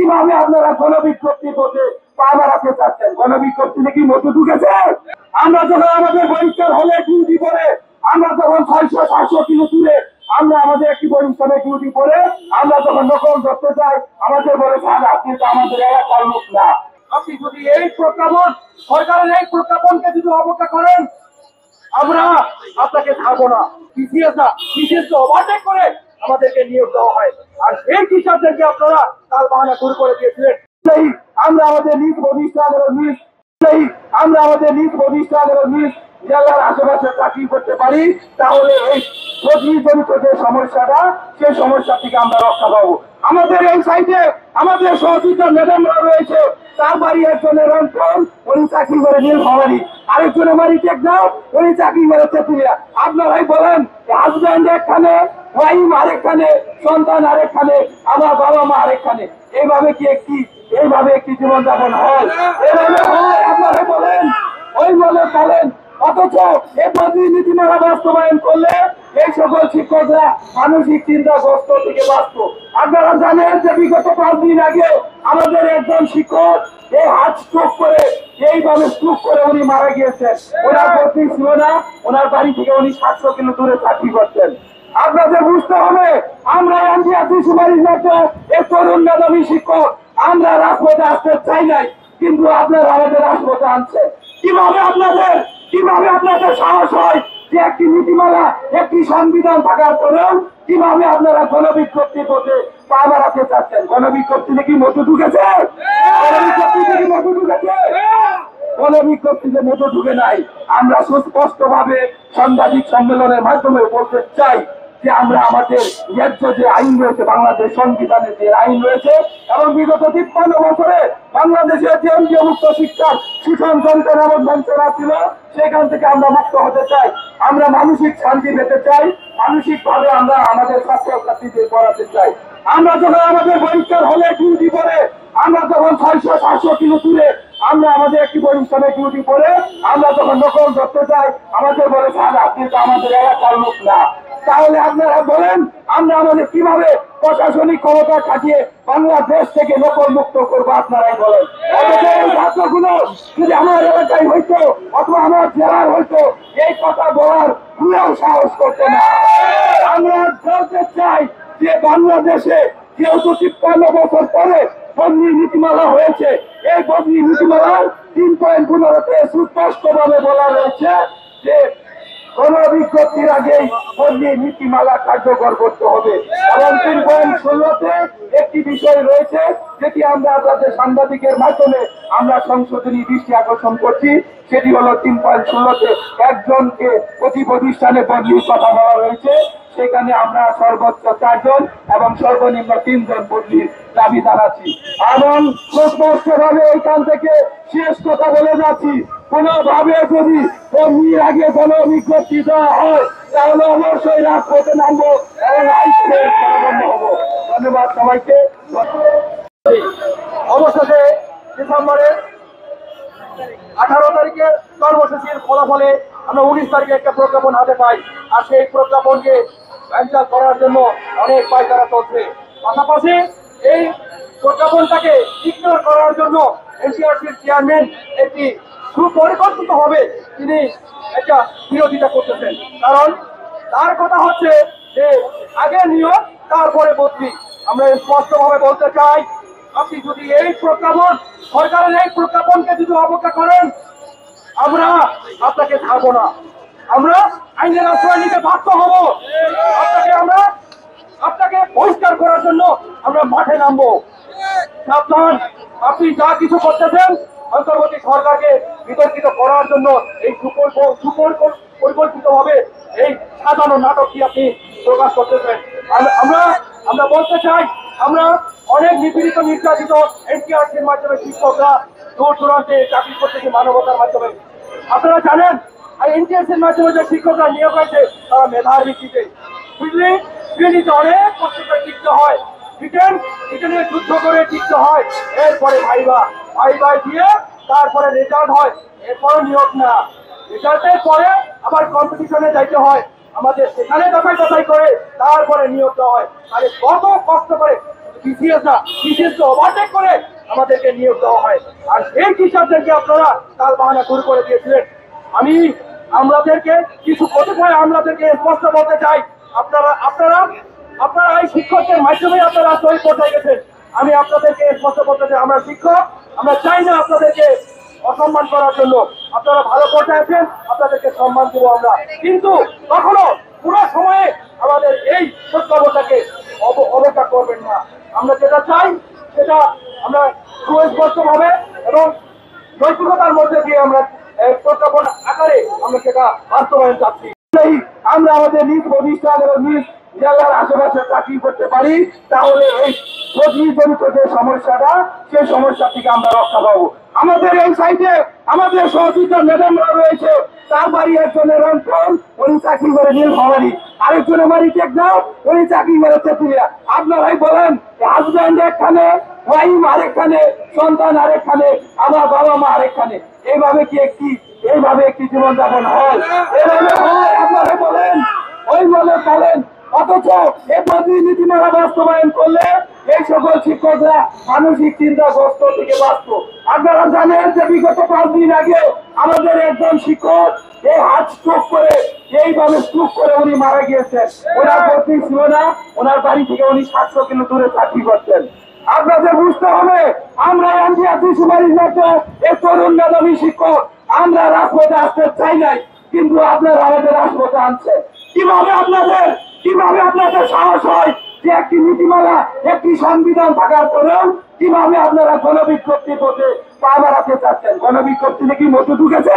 কিভাবে আপনারা গণবিজ্ঞপ্তি করতে পা বাড়াতে চাচ্ছেন? গণবিজ্ঞপ্তিতে কি মতো ঢুকেছে? আমরা যখন আমাদের পরীক্ষার হলে ডিউটি করে, আমরা যখন 600-700 কিলো দূরে আমরা আমাদের একটি পরিশ্রমে ডিউটি করে আমরা যখন নকল ধরতে যাই, আমাদের বলে স্যার আপনি তো আমাদের এলাকার লোক না। আপনি যদি এই প্রজ্ঞাপন, সরকারের এই প্রজ্ঞাপনকে যদি অবজ্ঞা করেন, আমরা আপনাকে ছাড়বো না। বিসিএস ওভারটেক করে আমাদেরকে নিয়োগ দেওয়া হয়, আর সেই টিচারদেরকে আপনারা কাল বাহানা শুরু করে দিয়েছিলেন। আমরা আমাদের নিজ প্রতিষ্ঠানের জেলার আশেপাশে চাকরি করতে পারি, তাহলে এই বদলিজনিত যে সমস্যাটা, সেই সমস্যা থেকে আমরা রক্ষা পাবো। আমাদের এই সাইডে আমাদের সহযোগিতা ম্যাডামরা রয়েছে, তার বাড়ি একজনের রংপুর, উনি চাকরি করে নীলফামারী, আরেকজনের বাড়ি টেকনাফ, উনি চাকরি করে তেঁতুলিয়া। আপনারাই বলেন, হাজব্যান্ড একখানে, ওয়াইফ আরেকখানে, সন্তান আরেকখানে, আমার বাবা মা আরেকখানে, এইভাবে একটি জীবনযাপন হয়? এভাবে হয়? আপনারাই বলেন, ওই বলেন। অথচ এই বদলি নীতিমালা বাস্তবায়ন করলে এই সকল শিক্ষকরা মানসিক চিন্তাগ্রস্ত থেকে বাঁচত। আপনারা জানেন যে বিগত 5 দিন আগে আমাদের একজন শিক্ষক এই হাত স্ট্রোক করে উনি মারা গিয়েছেন। ওনার ভর্তি ছিল না, ওনার বাড়ি থেকে উনি 700 কিলো দূরে চাকরি করতেন। আপনাদের বুঝতে হবে, আমরা এনটিআরসি সুপারিশ মতো এই তরুণ মেধাবী শিক্ষক আমরা রাজপথে আসতে চাই নাই, কিন্তু আপনারা আমাদের রাজপথে আনছেন। কিভাবে আপনাদের সাহস হয় যে একটি নীতিমালা, একটি সংবিধান থাকার পরেও কিভাবে আপনারা গণবিজ্ঞপ্তি করতে পা বাড়াতে চাচ্ছেন? গণবিজ্ঞপ্তিতে কি মতো ঢুকেছে? গণবিজ্ঞপ্তিতে মতো ঢুকে নাই। আমরা সুস্পষ্ট ভাবে সাংবাদিক সম্মেলনের মাধ্যমে বলতে চাই যে আমরা আমাদের ন্যায্য যে আইন রয়েছে, বাংলাদেশ সংবিধানে যে আইন রয়েছে, এবং বিগত 53 বছরে বাংলাদেশে যে এনজিও মুক্ত শিক্ষার শিক্ষণ যন্ত্রের এমন বঞ্চনা ছিল, সেখান থেকে আমরা মুক্ত হতে চাই। আমরা মানসিক শান্তি পেতে চাই, মানসিক ভাবে আমরা আমাদের ছাত্রছাত্রীদের পড়াতে চাই। আমরা যখন আমাদের পরীক্ষার হলে ডিউটি করে, আমরা যখন 600-700 কিলো দূরে আমরা আমাদের একটি পরিশ্রমে ডিউটি করে আমরা যখন নকল ধরতে যাই, আমাদের বলে স্যার আপনি তো আমাদের এলাকার লোক না। তাহলে আপনারা বলেন, আমরা আমাদের কিভাবে প্রশাসনিক ক্ষমতা খাটিয়ে বাংলাদেশ থেকে নকল মুক্ত করবো? আপনারাই বলেন। এই ছাত্রগুলো যদি আমার এলাকায় হইতো অথবা আমার জেলার হইতো, এই কথা বলার পুরো সাহস করতো না। আমরা বলতে চাই যে বাংলাদেশে যেহেতু 53 বছর পরে বদলি নীতিমালা হয়েছে, এই বদলি নীতিমালার 3.15-তে সুস্পষ্ট ভাবে বলা রয়েছে যে গণবিজ্ঞপ্তির আগেই বদলি নীতিমালা কার্যকর করতে হবে, এবং 3.16-তে একটি বিষয় রয়েছে যেটি আমরা আপনাদের সাংবাদিকের মাধ্যমে আমরা সংশোধনী দৃষ্টি আকর্ষণ করছি। সেটি হলো 3.16-তে একজনকে প্রতি প্রতিষ্ঠানে বদলির কথা বলা রয়েছে। সেখানে আমরা সর্বোচ্চ 4 জন এবং সর্বনিম্ন 3 জন বদলির দাবি জানাচ্ছি, এবং সুস্পষ্টভাবে এখান থেকে শেষ কথা বলে যাচ্ছি, কোনোভাবে যদি বদলির আগে গণবিজ্ঞপ্তি দেওয়া হয় তাহলে অবশ্যই রাজপথে নামবো এবং আইনের সমাগম হবো। ধন্যবাদ সবাইকে। অবশেষে ডিসেম্বরের 18 তারিখের কর্মসূচির ফলাফলে আমরা 19 তারিখে একটা প্রজ্ঞাপন হাতে পাই, আর সেই প্রজ্ঞাপনকে ক্যান্সেল করার জন্য অনেক পায়তারা চলছে। পাশাপাশি এই প্রজ্ঞাপনটাকে ইগনোর করার জন্য এনটিআরসির চেয়ারম্যান একটি সুপরিকল্পিত হবে তিনি একটা বিরোধিতা করতেছেন। কারণ তার কথা হচ্ছে যে আগে নিয়োগ তারপরে বদলি। আমরা স্পষ্টভাবে বলতে চাই, আপনি যদি এই প্রজ্ঞাপন, সরকারের এই প্রজ্ঞাপনকে যদি অবজ্ঞা করেন, আমরা আপনাকে ছাড়বো না। আমরা আইনের আশ্রয় নিতে বাধ্য হব। আপনাকে বহিষ্কার করার জন্য আমরা মাঠে নামবো। সাবধান, আপনি যা কিছু করতেছেন অন্তর্বর্তী সরকারকে বিতর্কিত করার জন্য এই সুপরিকল্পিত ভাবে এই সাজানো নাটকটি আপনি প্রকাশ করতেছেন। আমরা বলতে চাই, আমরা অনেক নিপীড়িত নির্যাতিত এনটিআরসির মাধ্যমে শিক্ষকরা দূর দূরান্তে চাকরি করতেছে মানবতার মাধ্যমে। আপনারা জানেন এনটিআরসির মাধ্যমে যে শিক্ষকরা নিয়োগ হয়েছে তারা মেধার ভিত্তিতে, বুঝলি অনেক কষ্ট করে টিকতে হয়, রিটেনে যুদ্ধ করে টিকতে হয়, এরপরে ভাইবা দিয়ে তারপরে রেজাল্ট হয়, এরপরে নিয়োগ না, রেজাল্টের পরে আবার কম্পিটিশনে যাইতে হয়, আমাদের সেখানে যাচাই করে তারপরে নিয়োগ দেওয়া হয়। তাহলে কত কষ্ট করে বিসিএস ওভারটেক করে আমাদেরকে নিয়োগ দেওয়া হয়। আর সেই টিচারদেরকে আপনারা তাল বাহানা শুরু করে দিয়েছিলেন। আমাদেরকে কিছু কতিপয় আমলাদেরকে স্পষ্ট বলতে চাই, আপনারা আপনারা আপনারা এই শিক্ষকদের মাধ্যমে আপনারা শহীদ পর্যায়ে গেছেন। আমি আপনাদেরকে স্পষ্ট বলতে চাই, আমরা শিক্ষক, আমরা চাই না আপনাদেরকে অসম্মান করার জন্য। আপনারা ভালো পর্যায়ে আছেন, আপনাদেরকে সম্মান দেবো আমরা, কিন্তু কখনো পুরো সময়ে আমাদের এই প্রত্যাবটাকে অবজ্ঞা করবেন না। আমরা যেটা চাই সেটা আমরা সুস্পষ্ট ভাবে এবং নৈতিকতার মধ্যে দিয়ে আমরা প্রত্যাবন আকারে আমরা সেটা বাস্তবায়ন চাচ্ছি। আমরা আমাদের নিজ প্রতিষ্ঠান এবং নিজ জেলার আশেপাশে চাকরি করতে পারি, তাহলে এই জনিত যে সমস্যাটা, সেই সমস্যা থেকে আমরা রক্ষা পাবো। আমাদের এই সাইডে আমাদের সহযোগিতা ম্যাডামরা রয়েছে, তার বাড়ি একজনের রংপুর, উনি চাকরি করে নীলফামারী, আরেকজনের বাড়ি টেকনাফ, উনি চাকরি করে তেঁতুলিয়া। আপনারাই বলেন, হাজব্যান্ড একখানে, ওয়াইফ আরেকখানে, সন্তান আরেকখানে, আমার বাবা মা আরেকখানে, এইভাবে একটি জীবনযাপন হয়? এভাবে হয়? আপনারা বলেন, ওই বলেন। অথচ এই বদলি নীতিমালা বাস্তবায়ন করলে এই সকল শিক্ষকরা মানসিক চিন্তাগ্রস্ত থেকে বাঁচত। আপনারা জানেন যে বিগত 5 দিন আগে আমাদের একজন শিক্ষক এই হাত স্ট্রোক করে, এইভাবে স্ট্রোক করে উনি মারা গিয়েছেন। ওনার ভর্তি ছিল না, ওনার বাড়ি থেকে উনি 700 কিলো দূরে চাকরি করতেন। আপনাদের বুঝতে হবে, আমরা এনটিআরসি সুপারিশ মতো এই তরুণ মেধাবী শিক্ষক আমরা রাজপথে আসতে চাই নাই, কিন্তু আপনারা আমাদের রাজপথে আনছেন। কিভাবে আপনাদের সাহস হয় যে একটি নীতিমালা, একটি সংবিধান থাকার পরেও কিভাবে আপনারা গণবিজ্ঞপ্তির পথে পা বাড়াতে চাচ্ছেন? গণবিজ্ঞপ্তিতে কি মতো ঢুকেছে?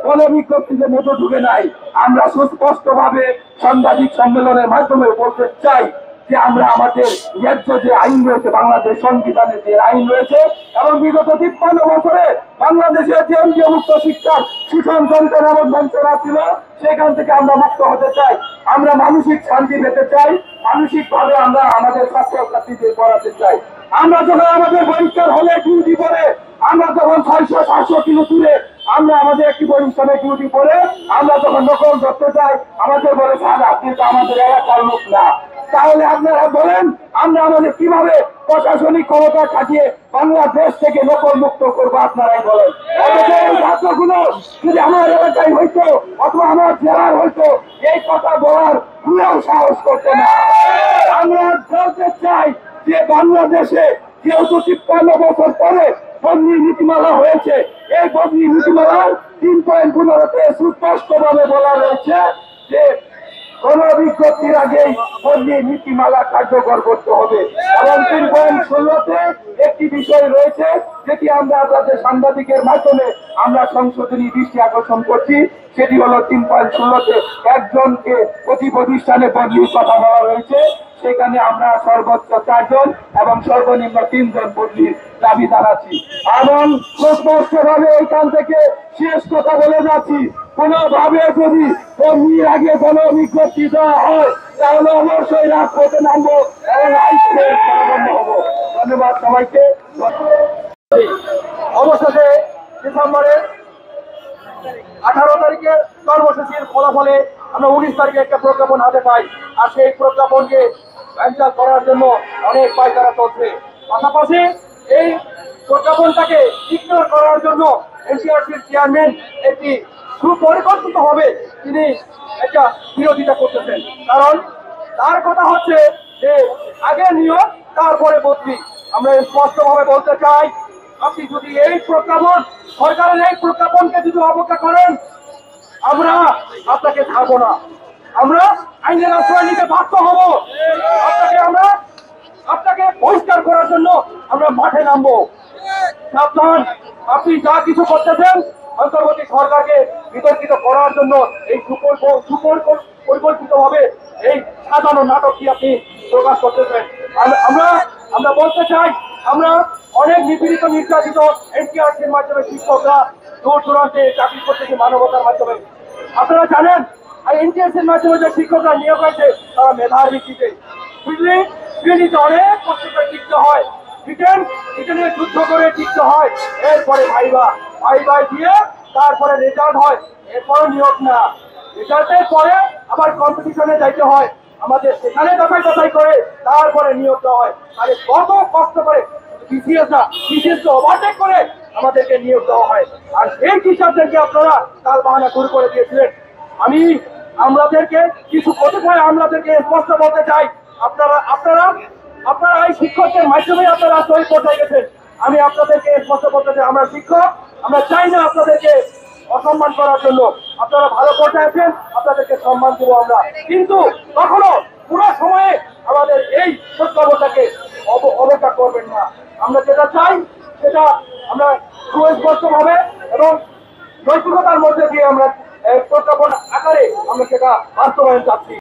গণবিজ্ঞপ্তিতে মতো ঢুকে নাই। আমরা সুস্পষ্ট ভাবে সাংবাদিক সম্মেলনের মাধ্যমে বলতে চাই যে আমরা আমাদের ন্যায্য যে আইন রয়েছে, বাংলাদেশ সংবিধানে যে আইন রয়েছে, এবং বিগত 53 বছরে বাংলাদেশে যে এনজিও মুক্ত শিক্ষার শোষণ যন্ত্রণা এবং বঞ্চনা ছিল, সেখান থেকে আমরা মুক্ত হতে চাই। আমরা মানসিক শান্তি পেতে চাই, মানসিক ভাবে আমরা আমাদের ছাত্রছাত্রীদের পড়াতে চাই। আমরা যখন আমাদের পরীক্ষার হলে ডিউটি করে, আমরা যখন 600-700 কিলো দূরে আমরা আমাদের একটি প্রতিষ্ঠানে ডিউটি করে আমরা যখন নকল ধরতে যাই, আমাদের বলে স্যার আপনি তো আমাদের এলাকার লোক না। তাহলে আপনারা বলেন, আমরা আমাদের কিভাবে প্রশাসনিক ক্ষমতা খাটিয়ে বাংলাদেশ থেকে নকল মুক্ত করবো? আপনারাই বলেন। এই ছাত্রগুলো যদি আমার এলাকায় হইতো অথবা আমার জেলার হইতো, এই কথা বলার পুরো সাহস করতো না। আমরা বলতে চাই যে বাংলাদেশে যেহেতু 53 বছর পরে বদলি নীতিমালা হয়েছে, এই বদলি নীতিমালার 3.15-তে সুস্পষ্ট ভাবে বলা রয়েছে যে গণবিজ্ঞপ্তির আগেই বদলি নীতিমালা কার্যকর করতে হবে। এবং 3.16-তে একটি বিষয় রয়েছে, যেটি আমরা আপনাদের সাংবাদিকের মাধ্যমে আমরা সংশোধনী দৃষ্টি আকর্ষণ করছি। সেটি হলো 3.16-তে একজনকে প্রতি প্রতিষ্ঠানে বদলির কথা বলা রয়েছে। সেখানে আমরা সর্বোচ্চ 4 জন এবং সর্বনিম্ন 3 জন বদলির দাবি জানাচ্ছি। এবং সুস্পষ্টভাবে এইখান থেকে শেষ কথা বলে যাচ্ছি, কোনোভাবে যদি বদলির আগে কোনো বিজ্ঞপ্তি দেওয়া হয়, তাহলে অবশ্যই রাজপথে নামবো এবং আইনের সমাগম হবো। ধন্যবাদ সবাইকে। অবশেষে ডিসেম্বরের 18 তারিখের কর্মসূচির ফলাফলে আমরা 19 তারিখে একটা প্রজ্ঞাপন হাতে পাই। আর সেই প্রজ্ঞাপনকে ক্যান্সেল করার জন্য অনেক পায়তারা চলছে। পাশাপাশি এই প্রজ্ঞাপনটাকে ইগনোর করার জন্য এনটিআরসির চেয়ারম্যান একটি সুপরিকল্পিত হবে তিনি একটা বিরোধিতা করতেছেন। কারণ তার কথা হচ্ছে যে আগে নিয়োগ তারপরে বদলি। আমরা স্পষ্টভাবে বলতে চাই, আপনি যদি এই প্রজ্ঞাপন, সরকারের এই প্রজ্ঞাপনকে যদি অবজ্ঞা করেন, আমরা আপনাকে ছাড়বো না। আমরা আইনের আশ্রয় নিতে বাধ্য হব। আপনাকে বহিষ্কার করার জন্য আমরা মাঠে নামবো। সাবধান, আপনি যা কিছু করতেছেন অন্তর্বর্তী সরকারকে বিতর্কিত করার জন্য এই সুপরিকল্পিত ভাবে এই সাজানো নাটকটি আপনি প্রকাশ করতেছেন। আমরা বলতে চাই, আমরা অনেক নিপীড়িত নির্যাতিত এনটিআরসির মাধ্যমে শিক্ষকরা দূর দূরান্তে চাকরি করতেছে মানবতার মাধ্যমে। আপনারা জানেন এনটিআরসির মাধ্যমে যে শিক্ষকরা নিয়োগ হয়েছে তারা মেধার ভিত্তিতে দিল্লিতে অনেক কষ্ট করে টিকতে হয়, ব্রিটেনে যুদ্ধ করে টিকতে হয়, এরপরে ভাইবা দিয়ে তারপরে রেজাল্ট হয়, এরপরে নিয়োগ না, রেজাল্টের পরে আবার কম্পিটিশনে যাইতে হয়। আমাদের সেখানে দফায় দফায় করে তারপরে নিয়োগ দেওয়া হয়। তাহলে কত কষ্ট করে বিসিএস ওভারটেক করে আমাদেরকে নিয়োগ দেওয়া হয়। আর সেই টিচারদেরকে আপনারা তাল বাহানা শুরু করে দিয়েছিলেন। আমি আমাদেরকে কিছু কতিপয় আমাদেরকে স্পষ্ট বলতে চাই, আপনারা আপনারা আপনারা এই শিক্ষকদের মাধ্যমে আপনারা শহীদ পর্যায়ে গেছেন। আমি আপনাদেরকে স্পষ্ট বলতে চাই, আমরা শিক্ষক, আমরা চাই না আপনাদেরকে অসম্মান করার জন্য। আপনারা ভালো পর্যায়ে আছেন, আপনাদেরকে সম্মান দেবো আমরা, কিন্তু কখনো পুরো সময়ে আমাদের এই প্রজ্ঞাপনটাকে অবজ্ঞা করবেন না। আমরা যেটা চাই সেটা আমরা সুস্পষ্ট ভাবে এবং নৈতিকতার মধ্যে দিয়ে আমরা প্রজ্ঞাপন আকারে আমরা সেটা বাস্তবায়ন চাচ্ছি।